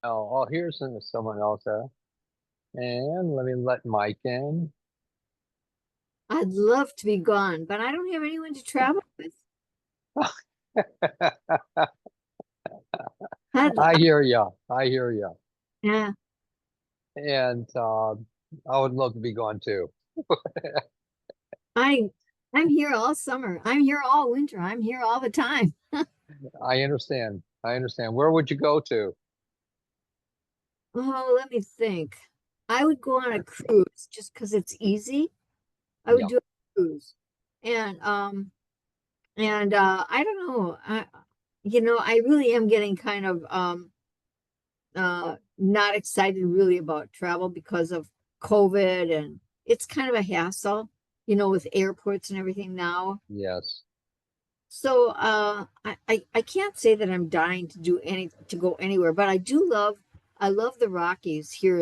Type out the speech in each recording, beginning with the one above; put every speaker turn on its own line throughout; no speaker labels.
Oh, here's someone else. And let me let Mike in.
I'd love to be gone, but I don't have anyone to travel with. I'd,
I hear ya. I hear ya.
yeah,
And I would love to be gone too.
I, I'm here all summer. I'm here all winter. I'm here all the time.
I understand. I understand. Where would you go to?
Oh, let me think. I would go on a cruise just because it's easy. I would
Yeah.
do a cruise, and I don't know. I really am getting kind of not excited really about travel because of COVID, and it's kind of a hassle, with airports and everything now.
Yes.
So I can't say that I'm dying to go anywhere, but I love the Rockies here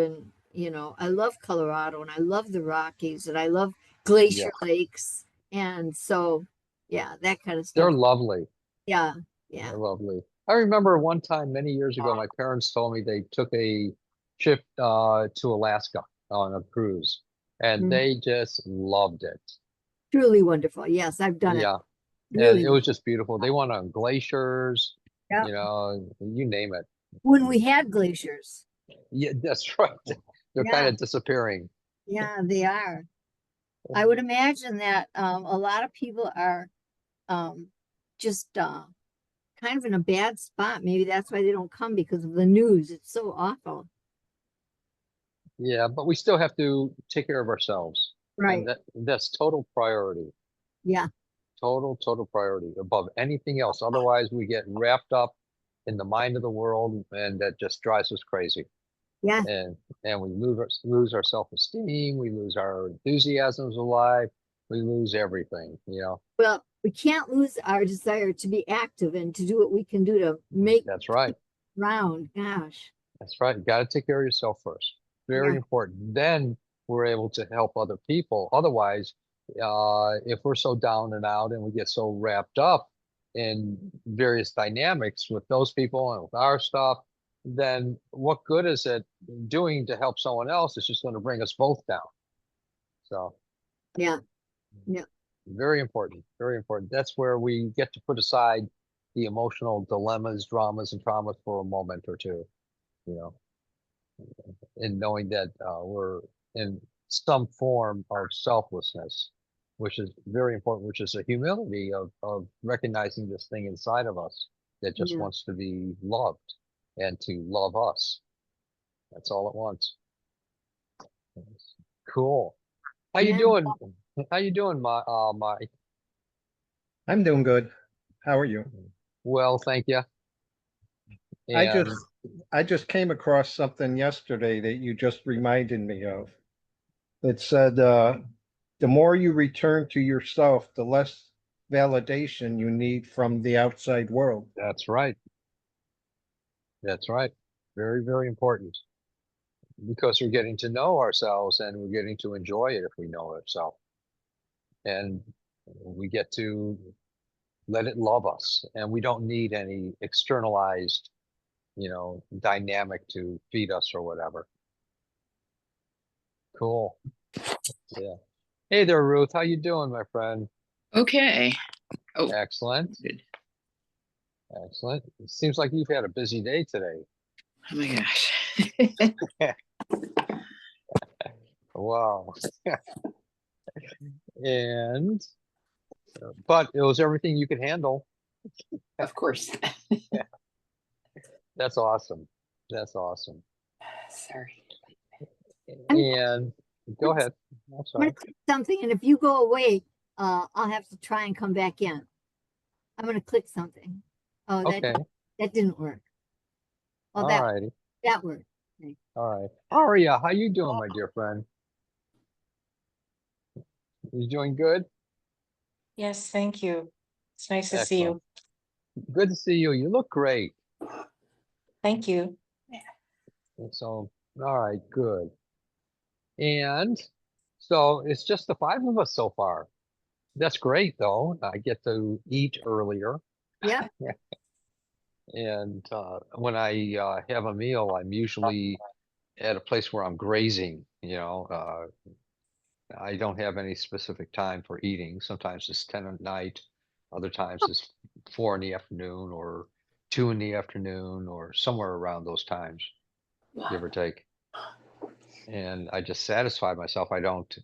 I love Colorado and I love the Rockies and I love glacier
Yes.
lakes. And so yeah, that kind of
They're
stuff.
lovely.
Yeah, yeah.
They're lovely. I remember one time many years ago, my parents told me they took a trip to Alaska on a cruise, and
Mhm.
they just loved it.
Truly wonderful. Yes, I've done it.
Yeah. And
Really
it
nice.
was just beautiful. They went on glaciers,
Yeah.
you name it.
When we had glaciers.
Yeah, that's right. They're kind
Yeah,
of disappearing.
yeah, they are. I would imagine that a lot of people are um, just kind of in a bad spot. Maybe that's why they don't come because of the news. It's so awful.
Yeah, but we still have to take care of ourselves. And
Right.
that's total priority.
Yeah.
Total priority above anything else. Otherwise, we get wrapped up in the mind of the world, and that just drives us crazy.
Yeah.
And we lose our self-esteem, we lose our enthusiasms of life, we lose everything.
Well, we can't lose our desire to be active and to do what we can do to make
That's right.
round. Gosh.
That's right. You got to take care of yourself first.
Yeah.
Very important. Then we're able to help other people. Otherwise, if we're so down and out and we get so wrapped up in various dynamics with those people and with our stuff, then what good is it doing to help someone else? It's just going to bring us both down. So
Yeah. Yeah.
very important. Very important. That's where we get to put aside the emotional dilemmas, dramas, and traumas for a moment or two, you know. And knowing that we're in some form of selflessness, which is very important, which is a humility of recognizing this thing inside of us that just
Yeah.
wants to be loved and to love us. That's all it wants. Cool. How you
Yeah.
doing? How you doing, Mike?
I'm doing good. How are you?
Well, thank you.
I
And
just I just came across something yesterday that you just reminded me of. It said the more you return to yourself, the less validation you need from the outside world.
that's right. That's right. Very, very important because we're getting to know ourselves and we're getting to enjoy it if we know ourselves. And we get to let it love us, and we don't need any externalized dynamic to feed us or whatever. Cool. Yeah. Hey there, Ruth. How you doing, my friend?
Okay. Oh,
Excellent.
good.
Excellent. It seems like you've had a busy day today.
Oh my gosh.
Wow. And but it was everything you could handle.
Of course.
That's awesome. That's awesome.
Sorry.
I'm,
And go ahead. I'm
I'm gonna
sorry.
click something, and if you go away, I'll have to try and come back in. I'm gonna click something. Oh,
Okay.
that didn't work. Oh,
All righty.
that worked. Okay.
All right. Aria, how you doing, my dear friend? You doing good?
Yes, thank you. It's nice to see
Excellent.
you.
Good to see you. You look great.
Thank you.
So, all right, good. And so it's just the five of us so far. That's great, though. I get to eat earlier.
Yep.
And when I have a meal, I'm usually at a place where I'm grazing, you know. I don't have any specific time for eating. Sometimes it's 10 at night, other times it's 4 in the afternoon or 2 in the afternoon or somewhere around those times, give or take. And I just satisfy myself. I don't,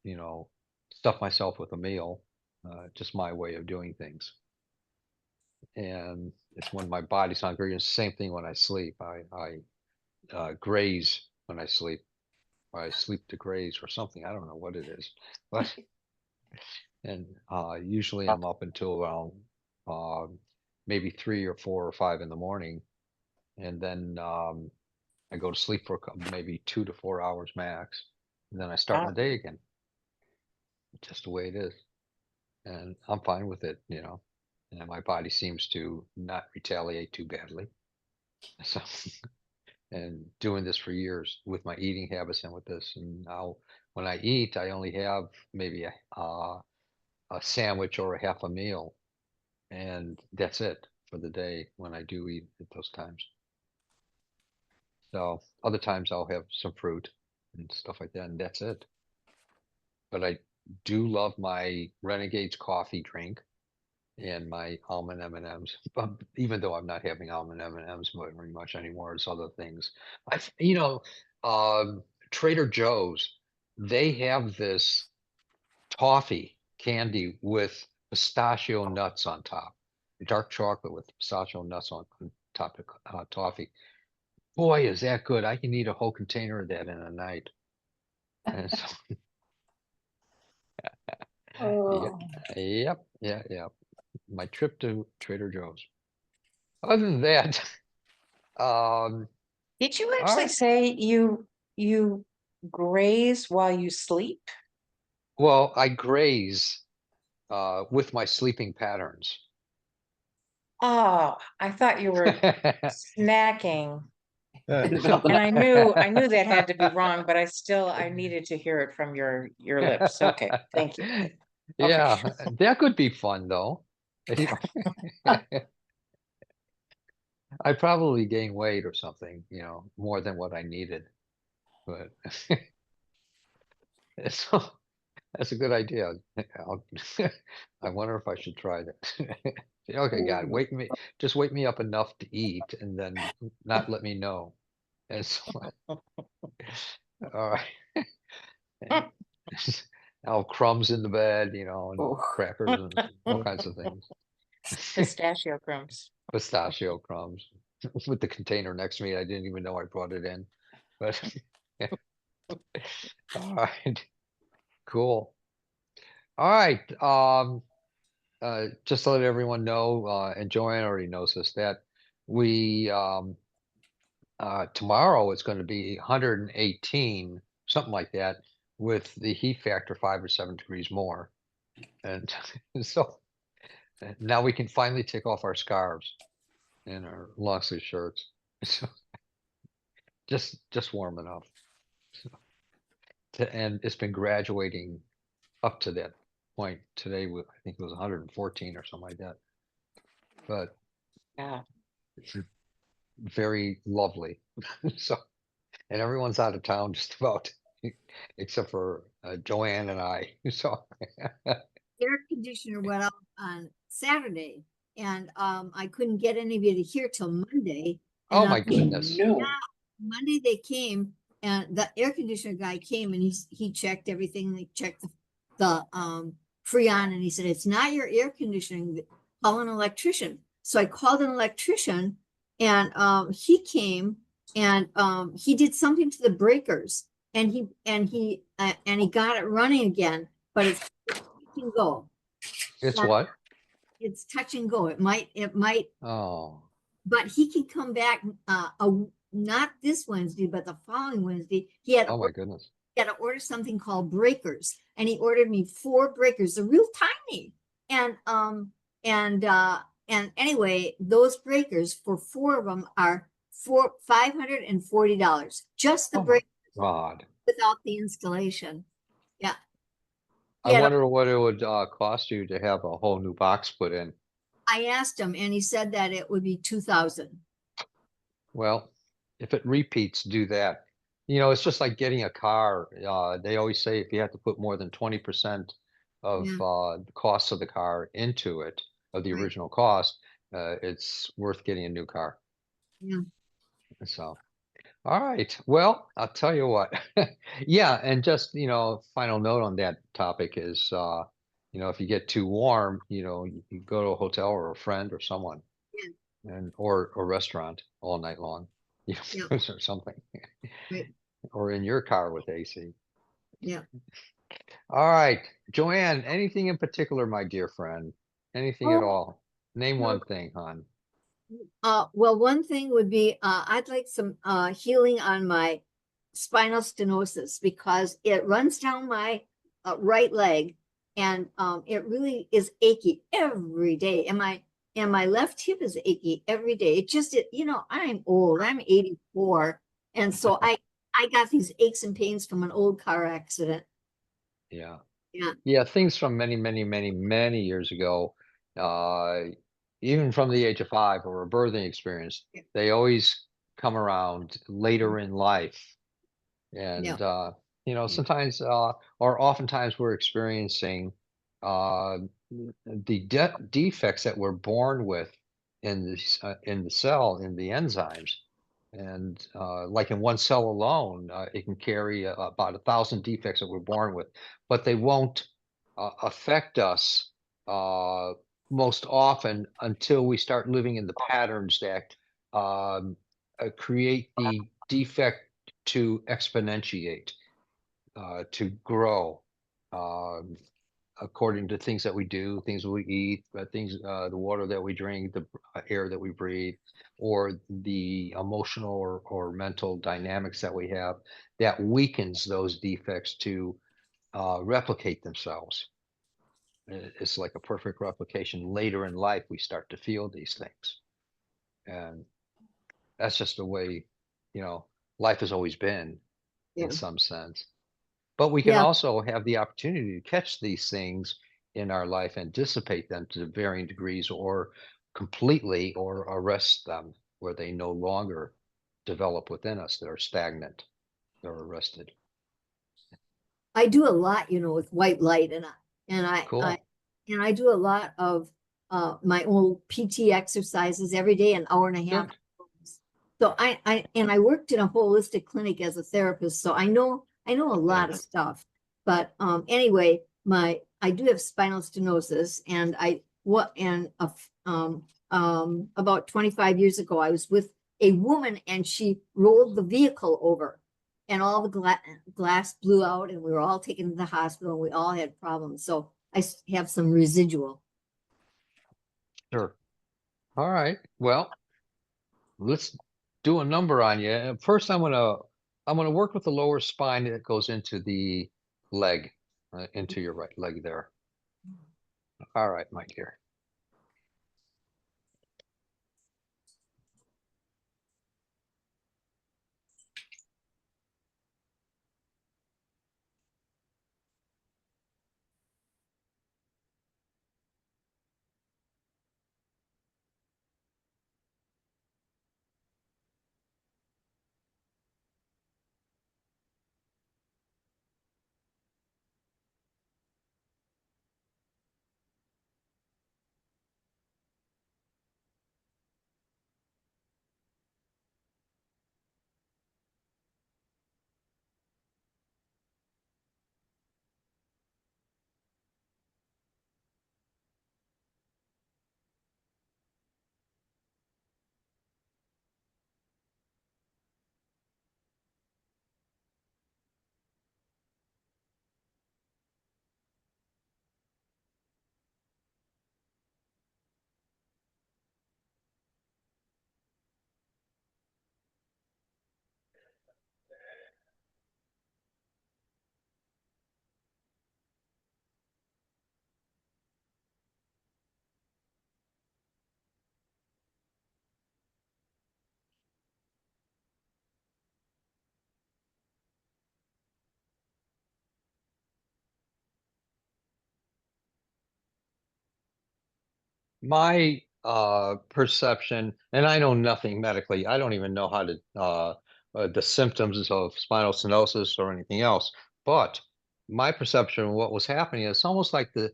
you know, stuff myself with a meal. Just my way of doing things. And it's when my body's hungry. It's the same thing when I sleep. I graze when I sleep. Or I sleep to graze or something. I don't know what it is, but and usually I'm up until around maybe 3 or 4 or 5 in the morning, and then I go to sleep for maybe 2 to 4 hours max, and then I start my
Wow.
day again. Just the way it is, and I'm fine with it, you know. And my body seems to not retaliate too badly. So, and doing this for years with my eating habits and with this, and now when I eat, I only have maybe a sandwich or a half a meal, and that's it for the day when I do eat at those times. So other times I'll have some fruit and stuff like that, and that's it. But I do love my Renegades coffee drink and my almond M&Ms. Even though I'm not having almond M&Ms very much anymore, it's other things. You know, Trader Joe's, they have this toffee candy with pistachio nuts on top, dark chocolate with pistachio nuts on top of toffee. Boy, is that good! I can eat a whole container of that in a night. And so, yeah,
Oh.
yep. My trip to Trader Joe's. Other than that, um,
Did you
all
actually
right.
say you graze while you sleep?
Well, I graze with my sleeping patterns.
Oh, I thought you were snacking.
Uh,
And I knew that had to be wrong, but I needed to hear it from your lips. Okay, thank you. Okay.
Yeah, that could be fun though. You know, I probably gained weight or something, you know, more than what I needed. But so that's a good idea. I'll, I wonder if I should try that. Okay, God, just wake me up enough to eat and then not let me know. And so, all right. And I'll have crumbs in the bed, you know, and
Oh.
crackers and all kinds of things.
Pistachio crumbs.
Pistachio crumbs with the container next to me. I didn't even know I brought it in. But all right, cool. All right. Just to let everyone know, and Joanne already knows this, that we tomorrow it's going to be 118, something like that, with the heat factor 5 or 7 degrees more. And so now we can finally take off our scarves and our long sleeve shirts. So just warm enough. So, and it's been graduating up to that point. Today, I think it was 114 or something like that. But
Yeah.
it's very lovely. So, and everyone's out of town just about, except for Joanne and I. So,
Air conditioner went out on Saturday, and I couldn't get anybody here till Monday. And
oh
on
my goodness.
No.
Monday they came, and the air conditioner guy came, and he checked everything. He checked the freon, and he said, "It's not your air conditioning. Call an electrician." So I called an electrician, and he came, and he did something to the breakers, and he got it running again, but it's touch and go.
It's
And
what?
it's touch and go. It might,
Oh,
but he can come back not this Wednesday, but the following Wednesday.
oh my goodness.
He had to order something called breakers, and he ordered me 4 breakers. They're real tiny, and and anyway, those breakers for 4 of them are $540. Just the
Oh my
break
God.
without the installation. Yeah,
I
he had a
wonder what it would cost you to have a whole new box put in.
I I asked him and he said that it would be 2,000.
Well, if it repeats, do that. You know, it's just like getting a car. They always say if you have to put more than 20% of
Yeah,
the cost of the car into it, of the
right.
original cost, it's worth getting a new car.
Yeah.
So, all right. Well, I'll tell you what. Yeah, and just, final note on that topic is, if you get too warm, you go to a hotel or a friend or someone
Yeah.
and or a restaurant all night long,
Yeah.
or something,
Right.
or in your car with AC.
Yeah.
All right, Joanne, anything in particular, my dear friend? Anything at
Oh,
all? Name
no.
one thing, hon.
Well, one thing would be I'd like some healing on my spinal stenosis because it runs down my right leg and it really is achy every day. And my left hip is achy every day. I'm old. I'm 84. And so I got these aches and pains from an old car accident.
Yeah.
Yeah.
Yeah, things from many, many, many, many years ago, uh, even from the age of 5 or a birthing experience,
Yeah.
they always come around later in life.
Yeah.
And, sometimes, or oftentimes we're experiencing uh, the defects that we're born with in the cell, in the enzymes. And like in one cell alone, it can carry about 1,000 defects that we're born with, but they won't affect us uh, most often until we start living in the patterns that um, create the defect to exponentiate, to grow, um, according to things that we do, things we eat, the water that we drink, the air that we breathe, or the emotional or mental dynamics that we have that weakens those defects to replicate themselves. It's like a perfect replication. Later in life, we start to feel these things. And that's just the way, you know, life has always been in
Yeah.
some sense. But we can
Yeah.
also have the opportunity to catch these things in our life and dissipate them to varying degrees or completely or arrest them where they no longer develop within us. They're stagnant. They're arrested.
I do a lot, with white light and I I
Cool.
and I do a lot of my own PT exercises every day, an hour and a half.
Good.
So I worked in a holistic clinic as a therapist, so I know a lot of stuff. But anyway, I do have spinal stenosis, and about 25 years ago, I was with a woman, and she rolled the vehicle over, and all the glass blew out, and we were all taken to the hospital, and we all had problems. So have some residual.
Sure. All right. Well, let's do a number on you. First, I'm gonna work with the lower spine that goes into the leg, into your right leg there. All right, my dear. My perception, and I know nothing medically. I don't even know how to the symptoms of spinal stenosis or anything else. But my perception of what was happening is almost like the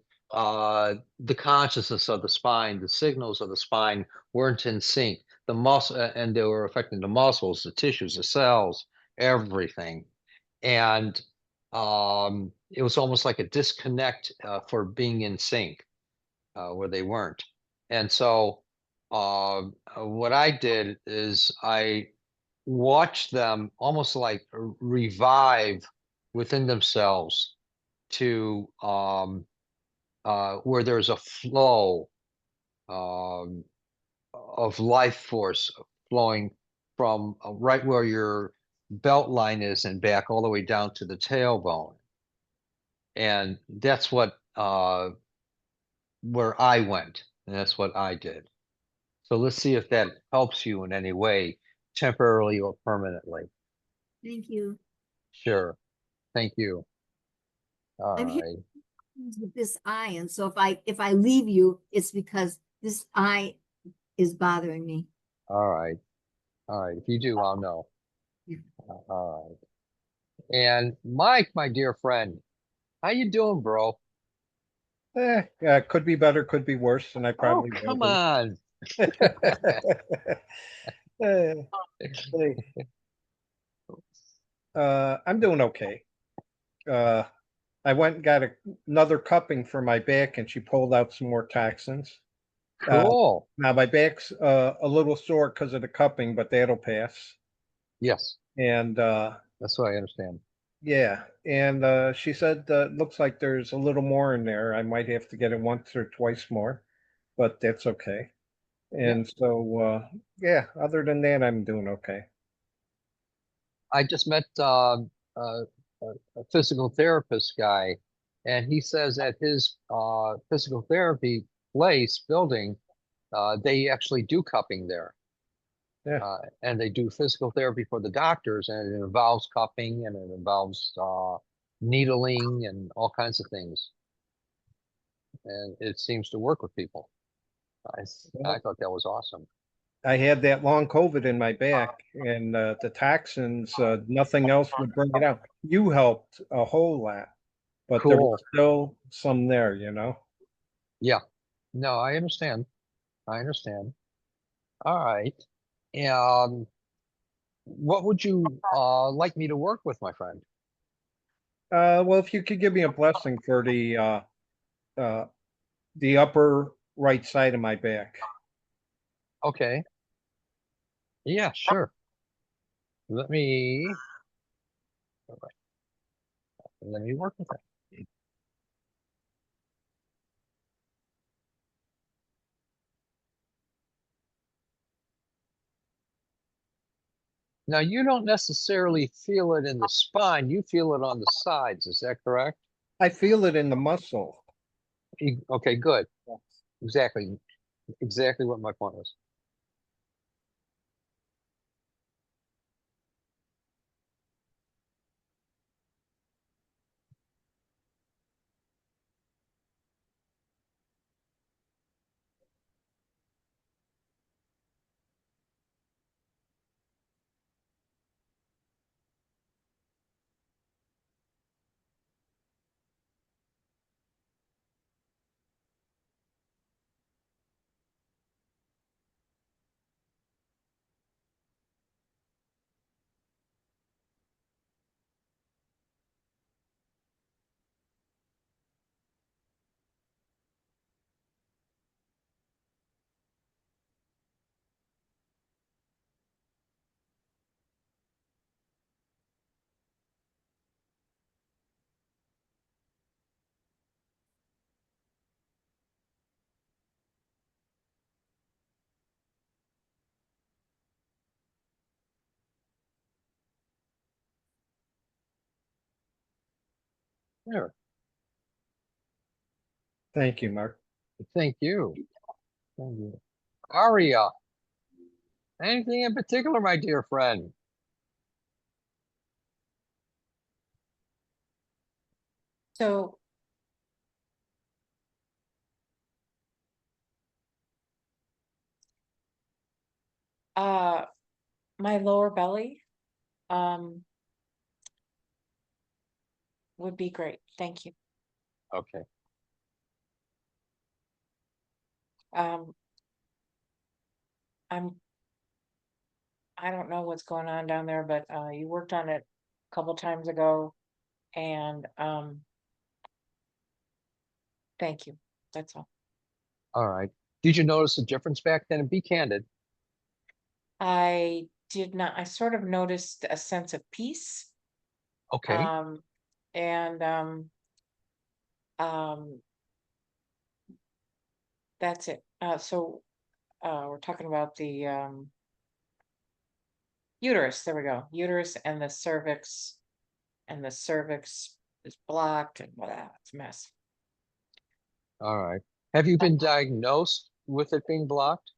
consciousness of the spine, the signals of the spine weren't in sync. The muscle and they were affecting the muscles, the tissues, the cells, everything. And it was almost like a disconnect for being in sync where they weren't. And so what I did is I watched them almost like revive within themselves to where there's a flow um, of life force flowing from right where your belt line is and back all the way down to the tailbone. And that's what where I went, and that's what I did. So let's see if that helps you in any way, temporarily or permanently.
Thank you.
Sure. Thank you. All
I'm here
right.
with this eye, and so if I leave you, it's because this eye is bothering me.
All right. All right. If you do, I'll know.
Yeah.
All right. And Mike, my dear friend, how you doing, bro?
Yeah, could be better, could be worse, and I
Oh,
probably will
come
be.
on.
Uh, hey, I'm doing okay. Uh, I went and got another cupping for my back, and she pulled out some more toxins. Uh,
Cool.
Now my back's a little sore because of the cupping, but that'll pass.
Yes,
And
that's what I understand.
yeah, and she said looks like there's a little more in there. I might have to get it once or twice more, but that's okay.
Yeah.
And so yeah, other than that, I'm doing okay.
I just met a physical therapist guy, and he says at his physical therapy place building, they actually do cupping there.
Yeah.
And they do physical therapy for the doctors, and it involves cupping and it involves needling and all kinds of things. And it seems to work with people. I
Well,
thought that was awesome.
I had that long COVID in my back, and the toxins, nothing else would bring it out. You helped a whole lot, but there was
Cool.
still some there, you know.
Yeah. No, I understand. I understand. All right. Um, what would you like me to work with, my friend?
Well, if you could give me a blessing for uh, the upper right side of my back.
Okay. Yeah, sure. Let me all right, let me work with that. Now, you don't necessarily feel it in the spine, you feel it on the sides. Is that correct?
I feel it in the muscle.
Okay, good. Exactly. Exactly what my point was. There.
Thank you, Mark.
Thank you. Thank you. Aria, anything in particular, my dear friend?
So My lower belly, would be great. Thank you.
Okay.
Um, I don't know what's going on down there, but you worked on it a couple times ago, and thank you. That's all.
All right. Did you notice a difference back then? And be candid.
I did not. I sort of noticed a sense of peace.
Okay.
And um, that's it. So we're talking about the uterus. There we go. Uterus and the cervix, and the cervix is blocked, and blah, it's a mess.
All right. Have you been diagnosed with it being blocked?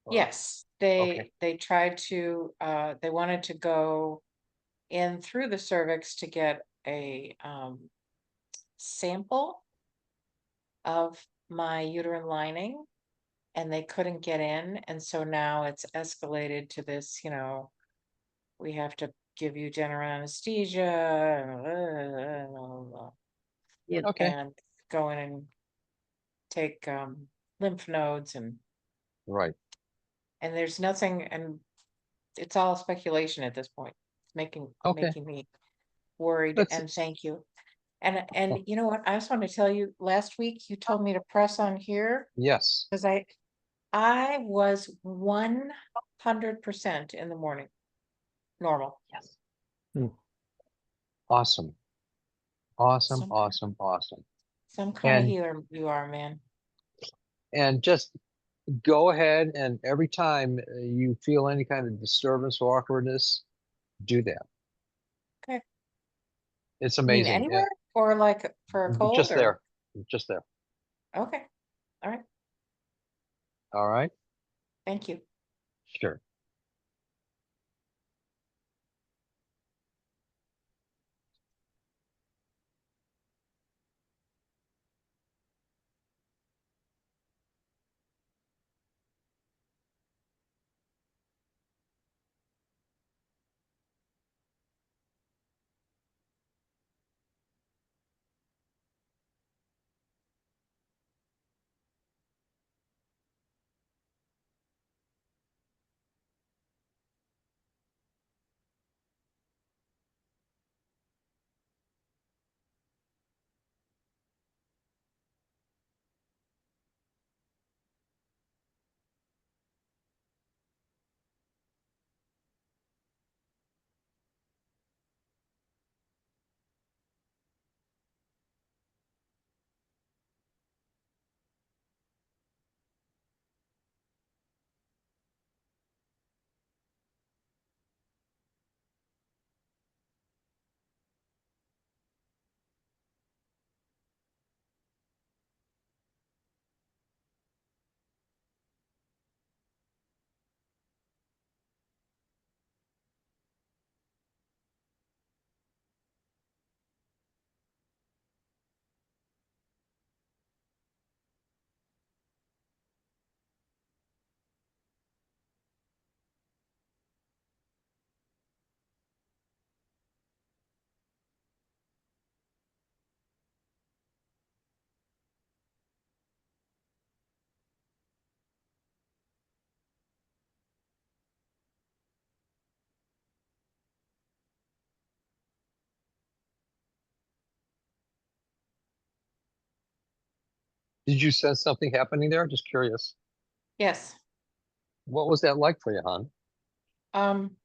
Or-
Yes,
Okay.
they tried to, they wanted to go in through the cervix to get a sample of my uterine lining, and they couldn't get in, and so now it's escalated to this, we have to give you general anesthesia
Yep.
Okay.
and go in and take lymph nodes,
Right.
and there's nothing, and it's all speculation at this point. It's
Okay.
making me worried,
Let's.
and thank you. And you know what? I just want to tell you, last week you told me to press on here
Yes.
because I was 100% in the morning. Normal.
Yes. Awesome. Awesome.
Some
Awesome. Awesome.
some kind of
And
healer you are, man.
just go ahead and every time you feel any kind of disturbance or awkwardness, do that.
Okay.
It's
You mean
amazing.
anywhere or like for a cold
Just
or
there. Just there.
okay. All right.
All right.
Thank you.
Sure. Did you sense something happening there? Just curious.
Yes.
What was that like for you, hon?
Um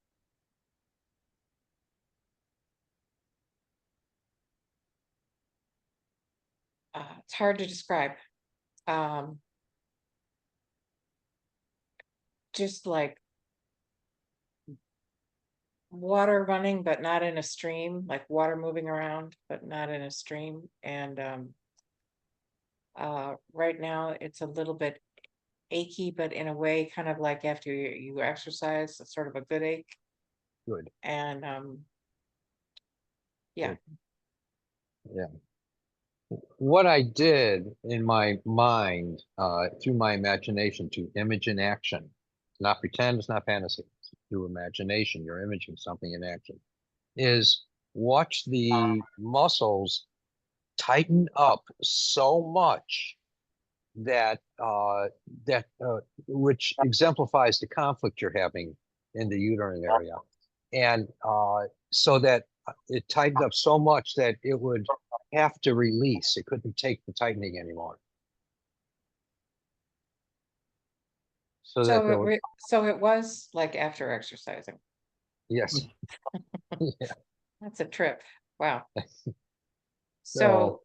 it's hard to describe. Um just like water running, but not in a stream, like water moving around, but not in a stream. And right now it's a little bit achy, but in a way, kind of like after you exercise, it's sort of a good ache.
Good.
And yeah.
Good. Yeah. What I did in my mind, through my imagination to image in action, not pretend, it's not fantasy, it's through imagination, you're imaging something in action, is watch the muscles tighten up so much that which exemplifies the conflict you're having in the uterine area. And so that it tightened up so much that it would have to release. It couldn't take the tightening anymore. So that
So
there was,
so it was like after exercising.
yes. Yeah.
That's a trip. Wow.
So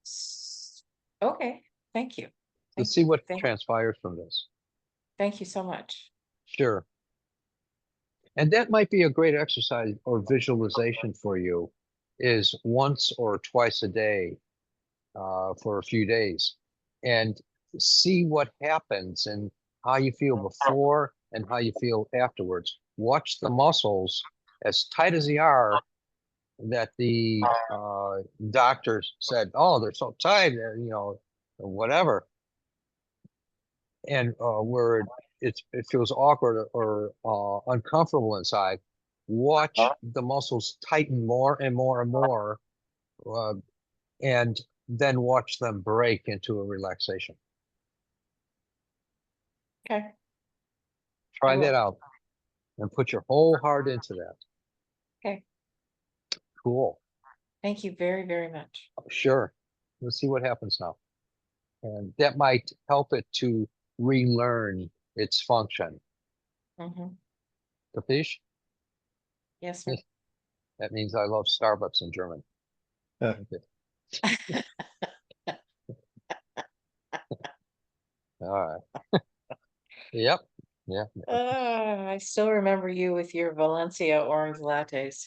So, okay, thank you.
let's see what
Thank
transpires from this.
you so much.
Sure. And that might be a great exercise or visualization for you, is once or twice a day for a few days, and see what happens and how you feel before and how you feel afterwards. Watch the muscles, as tight as they are, that the doctors said, oh, they're so tight, whatever. And where it feels awkward or uncomfortable inside, watch the muscles tighten more and more and more, and then watch them break into a relaxation.
Okay,
Try
will.
that out and put your whole heart into that.
okay.
Cool.
Thank you very, very much.
Sure. Let's see what happens now. And that might help it to relearn its function.
Mhm.
Capiche?
Yes, sir.
That means I love Starbucks in German.
Yeah.
Okay. All right. Yep. Yeah.
I still remember you with your Valencia orange lattes.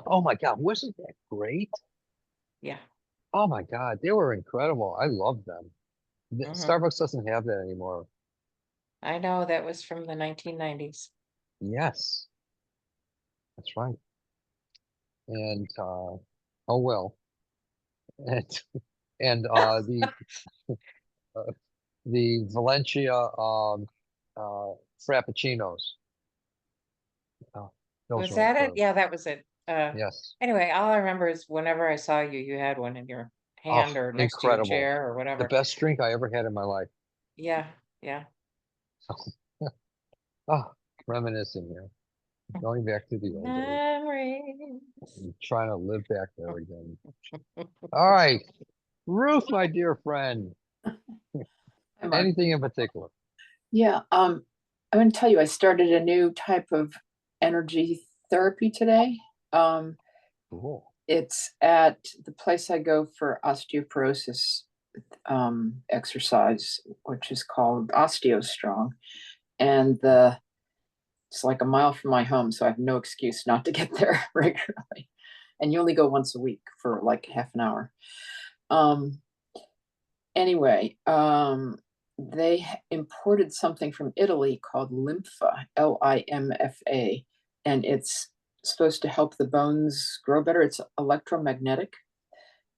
Oh my God, wasn't that great?
Yeah.
Oh my God, they were incredible. I love them.
Mhm.
Starbucks doesn't have that anymore.
I know that was from the 1990s.
Yes, that's right. And oh well. And and the Valencia Frappuccinos. Oh, those
Was
were
that it?
incredible.
Yeah, that was it.
Yes.
Anyway, all I remember is whenever I saw you, you had one in your
Oh,
hand or next to your
incredible.
chair or
The
whatever.
best drink I ever had in my life.
Yeah, yeah.
Oh, reminiscing here. Going back to the old days.
Memories.
I'm trying to live back there again. All right. Ruth, my dear friend.
Hi, Mark.
Anything in particular?
Yeah, I'm going to tell you, I started a new type of energy therapy today.
Cool.
It's at the place I go for osteoporosis exercise, which is called OsteoStrong, and it's like a mile from my home, so I have no excuse not to get there regularly. And you only go once a week for like half an hour. Anyway, they imported something from Italy called Lympha, Limfa, and it's supposed to help the bones grow better. It's electromagnetic,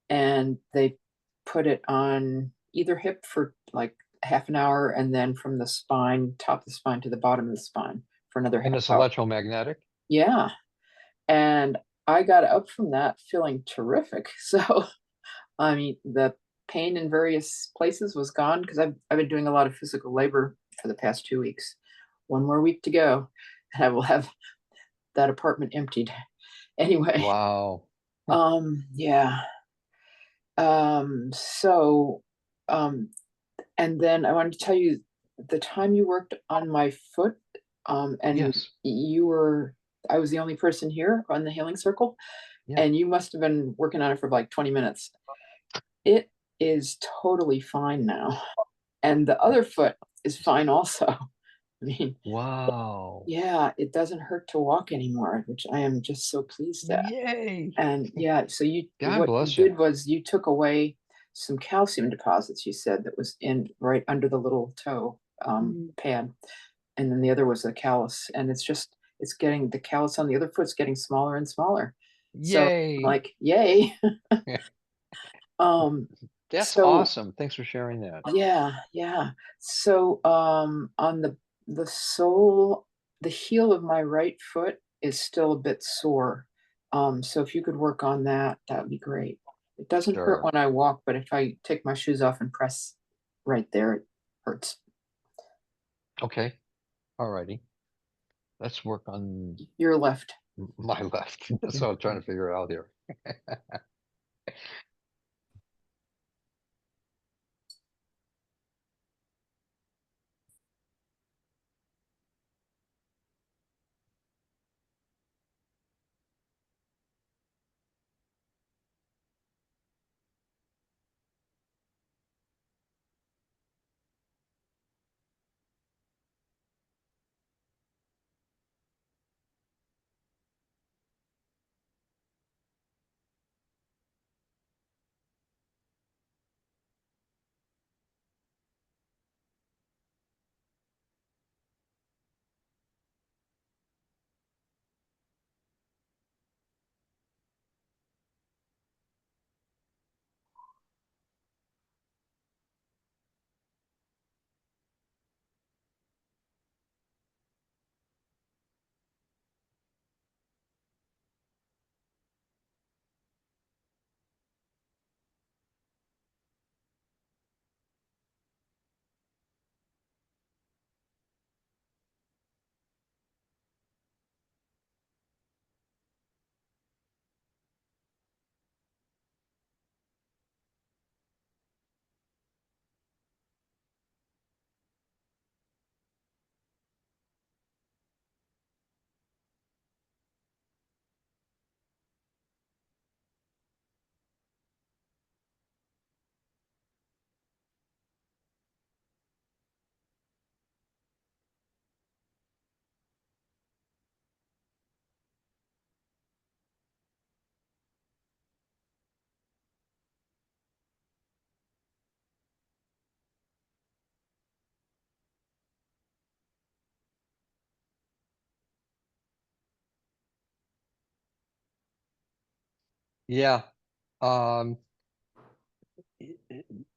and they put it on either hip for like half an hour, and then from the spine, top of the spine to the bottom of the spine for another
And
half
it's
hour.
electromagnetic?
Yeah, and I got up from that feeling terrific. So, I mean, the pain in various places was gone because I've been doing a lot of physical labor for the past 2 weeks. One more week to go, and I will have that apartment emptied. Anyway,
Wow.
yeah. So, and then I wanted to tell you the time you worked on my foot, and
Yes.
I was the only person here on the healing circle,
Yeah.
and you must have been working on it for like 20 minutes. It is totally fine now. And the other foot is fine also. I mean,
Wow.
yeah, it doesn't hurt to walk anymore, which I am just so pleased at.
Yay.
And yeah, so
God
what
bless
you
you.
did was you took away some calcium deposits, you said, that was in right under the little toe pad. And then the other was a callus. And it's getting, the callus on the other foot's getting smaller and smaller. So
Yay.
like, yay.
That's
so
awesome. Thanks for sharing that.
yeah. So on the the sole, the heel of my right foot is still a bit sore. So if you could work on that, that would be great. It doesn't hurt
Sure.
when I walk, but if I take my shoes off and press right there, it hurts.
Okay. Alrighty. Let's work on
Your left.
my left. That's what I'm trying to figure out here. Yeah. Um,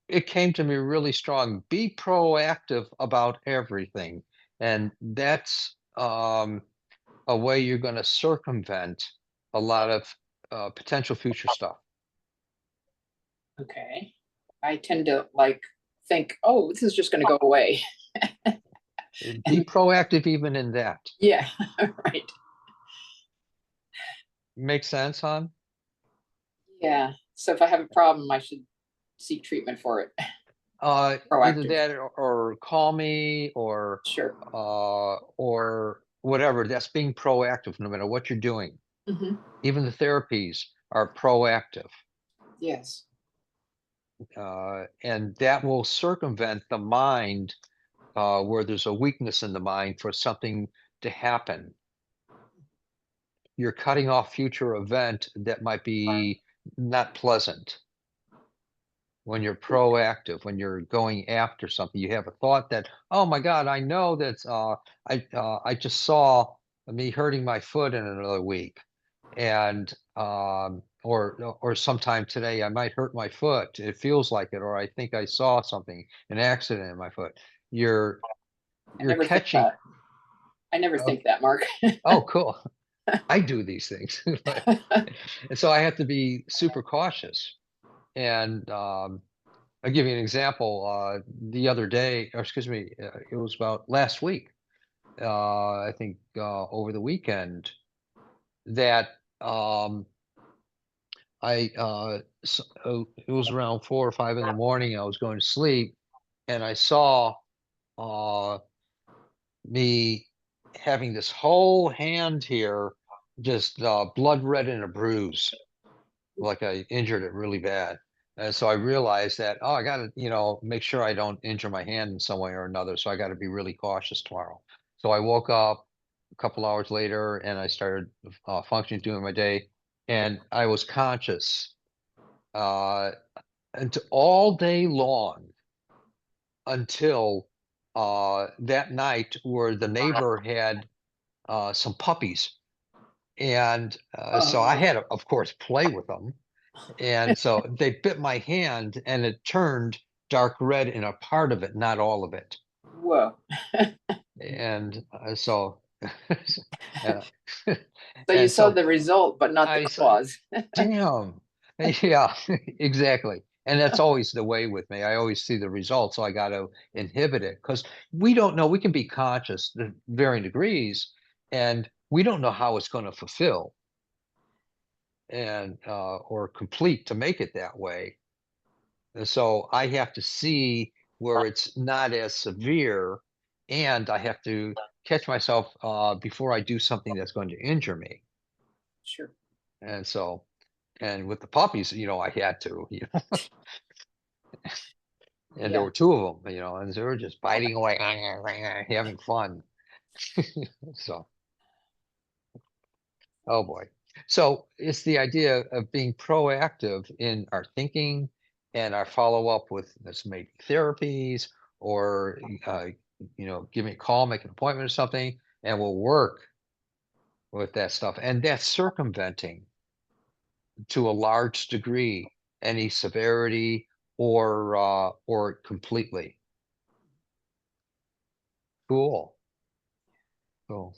it came to me really strong. Be proactive about everything. And that's a way you're going to circumvent a lot of potential future stuff.
Okay. I tend to like think, oh, this is just going to go away.
Be
And
proactive even in that.
yeah, right.
Make sense, hon?
Yeah. So if I have a problem, I should seek treatment for it.
Either
Proactive.
that or call me
Sure.
or whatever. That's being proactive no matter what you're doing.
Hmm.
Even the therapies are proactive.
Yes.
And that will circumvent the mind where there's a weakness in the mind for something to happen. You're cutting off future event that might be not pleasant. When you're proactive, when you're going after something, you have a thought that, oh my God, I know that I just saw me hurting my foot in another week, and or sometime today I might hurt my foot. It feels like it, or I think I saw something, an accident in my foot. You're
I
you're
never think
catching.
that. I never
Uh,
think that, Mark.
oh, cool. I do these things, and so I have to be super cautious. And I'll give you an example. The other day, or excuse me, it was about last week. I think over the weekend that it was around 4 or 5 in the morning. I was going to sleep, and I saw uh, me having this whole hand here, just blood red and a bruise, like I injured it really bad. And so I realized that, oh, I got to, make sure I don't injure my hand in some way or another. So I got to be really cautious tomorrow. So I woke up a couple hours later and I started functioning, doing my day, and I was conscious uh, and all day long until that night where the neighbor had some puppies. And so I
Oh,
had to, of course, play with them. And so they bit my hand and it turned dark red in a part of it, not all of it.
whoa.
And so, uh,
So you
and
saw
so
the result, but not the
I said,
cause.
damn, yeah, exactly. And that's always the way with me. I always see the result, so I got to inhibit it because we don't know. We can be conscious to varying degrees, and we don't know how it's going to fulfill and or complete to make it that way. And so I have to see where it's not as severe, and I have to catch myself before I do something that's going to injure me.
Sure.
And so, and with the puppies, I had to, and there
Yeah.
were two of them, and they were just biting away, having fun. So, oh boy. So it's the idea of being proactive in our thinking and our follow up with this maybe therapies or give me a call, make an appointment or something, and we'll work with that stuff. And that's circumventing to a large degree any severity or completely. Cool. Cool.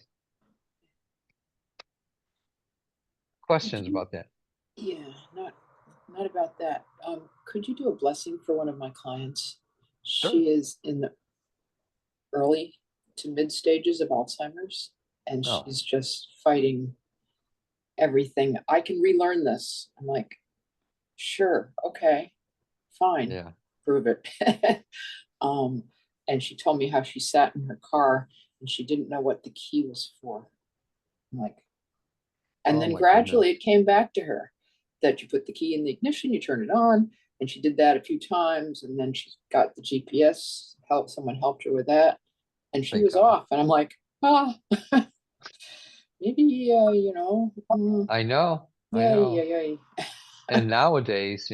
Questions about that?
Yeah, not about that. Could you do a blessing for one of my clients?
Sure.
She is in the early to mid stages of Alzheimer's, and
Oh,
she's just fighting everything. I can relearn this. I'm like, sure, okay, fine,
yeah.
prove it. um, and she told me how she sat in her car and she didn't know what the key was for. I'm like, and
Oh
then
my
gradually
goodness.
it came back to her that you put the key in the ignition, you turn it on, and she did that a few times, and then she got the GPS help. Someone helped her with that, and she
Thank
was
God.
off. And I'm like, ah, maybe
I know. I
yay,
know.
yay, yay.
And nowadays,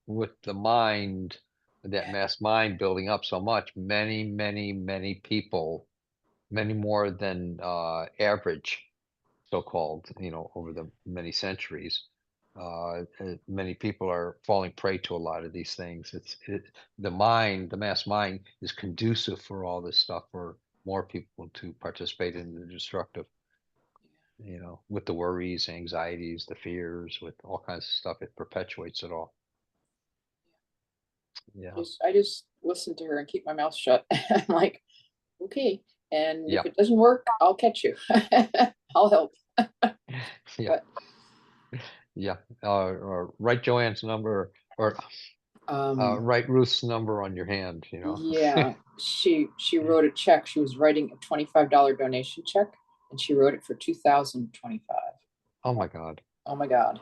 with the mind, that mass mind building up so much, many, many, many people, many more than average, so-called, over the many centuries, many people are falling prey to a lot of these things. The mind, the mass mind is conducive for all this stuff for more people to participate in the destructive, with the worries, anxieties, the fears, with all kinds of stuff. It perpetuates it all. Yeah.
I just listen to her and keep my mouth shut. I'm like, okay, and
Yeah.
if it doesn't work, I'll catch you. I'll help.
Yeah.
But
Yeah. Or write Joanne's number or write Ruth's number on your hand,
yeah, she wrote a check. She was writing a $25 donation check, and she wrote it for 2025.
Oh my God.
Oh my God,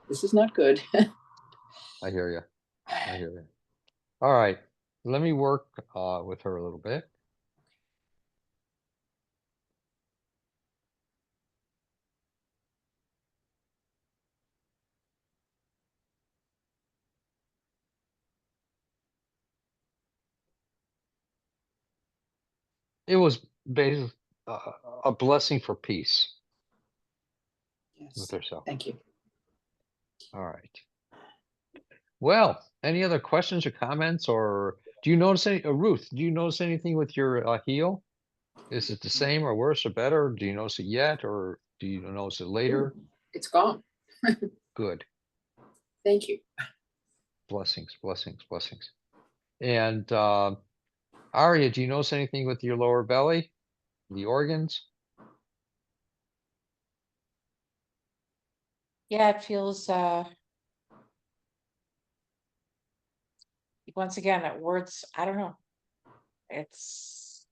this is not good.
I hear you. I hear you. All right. Let me work with her a little bit. It was basically a blessing for peace with
Yes,
herself.
thank you.
All right. Well, any other questions or comments, or do you notice Ruth, do you notice anything with your heel? Is it the same or worse or better? Do you notice it yet, or do you notice it
Ooh,
later?
it's gone.
Good.
Thank you.
Blessings, blessings, blessings. And Aria, do you notice anything with your lower belly, the organs?
Yeah, it feels, once again, words, I don't know. It's,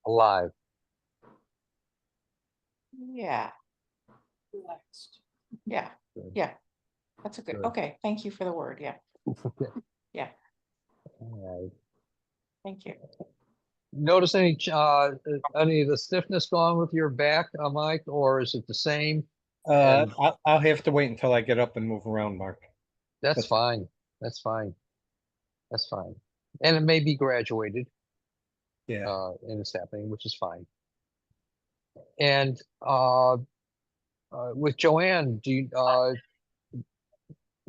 Alive.
yeah,
Relaxed.
yeah,
Good.
yeah. That's a good,
Good.
okay, thank you for the word, yeah,
Okay.
yeah,
All right.
thank you.
Notice any of the stiffness gone with your back, Mike, or is it the same? And
I'll have to wait until I get up and move around, Mark.
that's
But
fine. That's fine. That's fine. And it may be graduated,
yeah,
and it's happening, which is fine. And with Joanne,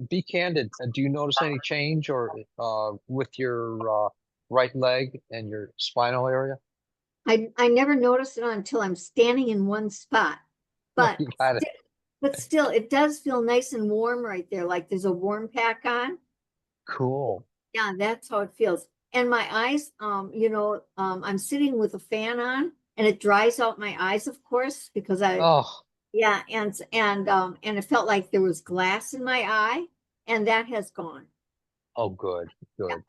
be candid. Do you notice any change or with your right leg and your spinal area?
I never notice it until I'm standing in one spot. But
You got it.
but still, it does feel nice and warm right there, like there's a warm pack on.
Cool.
Yeah, that's how it feels. And my eyes, I'm sitting with a fan on and it dries out my eyes, of course, because
Oh,
yeah, and it felt like there was glass in my eye, and that has gone.
oh, good, good.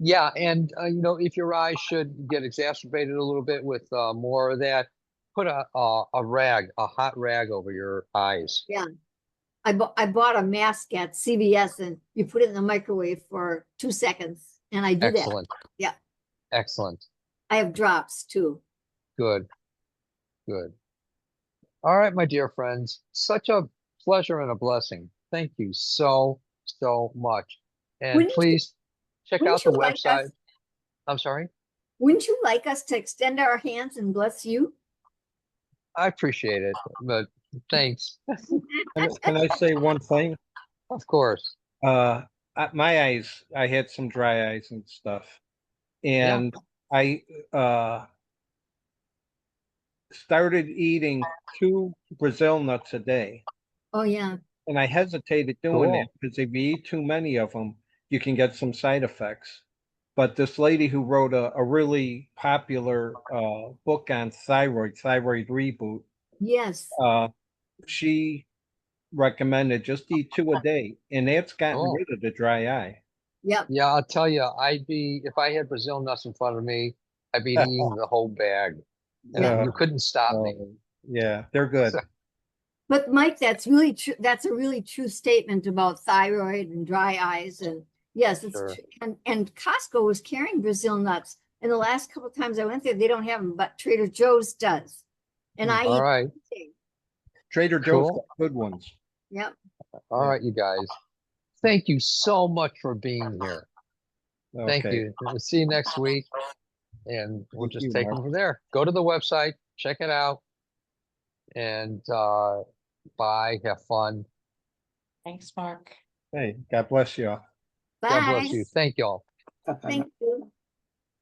Yeah, and if your eyes should get exacerbated a little bit with more of that, put a rag, a hot rag over your eyes.
Yeah. I bought a mask at CVS and you put it in the microwave for 2 seconds and I do that.
Excellent,
Yeah.
excellent.
I have drops too.
Good, good. All right, my dear friends, such a pleasure and a blessing. Thank you so, so much. And
Wouldn't you,
please check
wouldn't
out the
you like us,
website. I'm sorry.
wouldn't you like us to extend our hands and bless you?
I appreciate it, but thanks.
Can I say one thing?
Of course.
Uh, my eyes, I had some dry eyes and stuff. And I started eating 2 Brazil nuts a day.
Oh yeah.
And I hesitated doing that
Cool.
because if you eat too many of them, you can get some side effects. But this lady who wrote a really popular book on Thyroid Reboot,
Yes.
she recommended just eat 2 a day, and that's gotten
Cool.
rid of the dry eye.
Yep.
Yeah, I'll tell you, if I had Brazil nuts in front of me, I'd be eating the whole bag. And
Yeah.
you couldn't stop me.
Yeah, they're good.
So,
But Mike, that's really true. That's a really true statement about thyroid and dry eyes. And yes, it's
sure.
true. And Costco was carrying Brazil nuts. And the last couple of times I went there, they don't have them, but Trader Joe's does. And I
All
eat.
right.
Trader Joe's
Cool.
got good ones.
Yep.
All right, you guys. Thank you so much for being here. Thank
Okay.
you. We'll see you next week. And we'll
Thank
just
you,
take
Mark.
them from there. Go to the website, check it out, and bye. Have fun.
Thanks, Mark.
Hey, God bless you all.
God
Bye.
bless you. Thank y'all.
Bye-bye.
Thank you.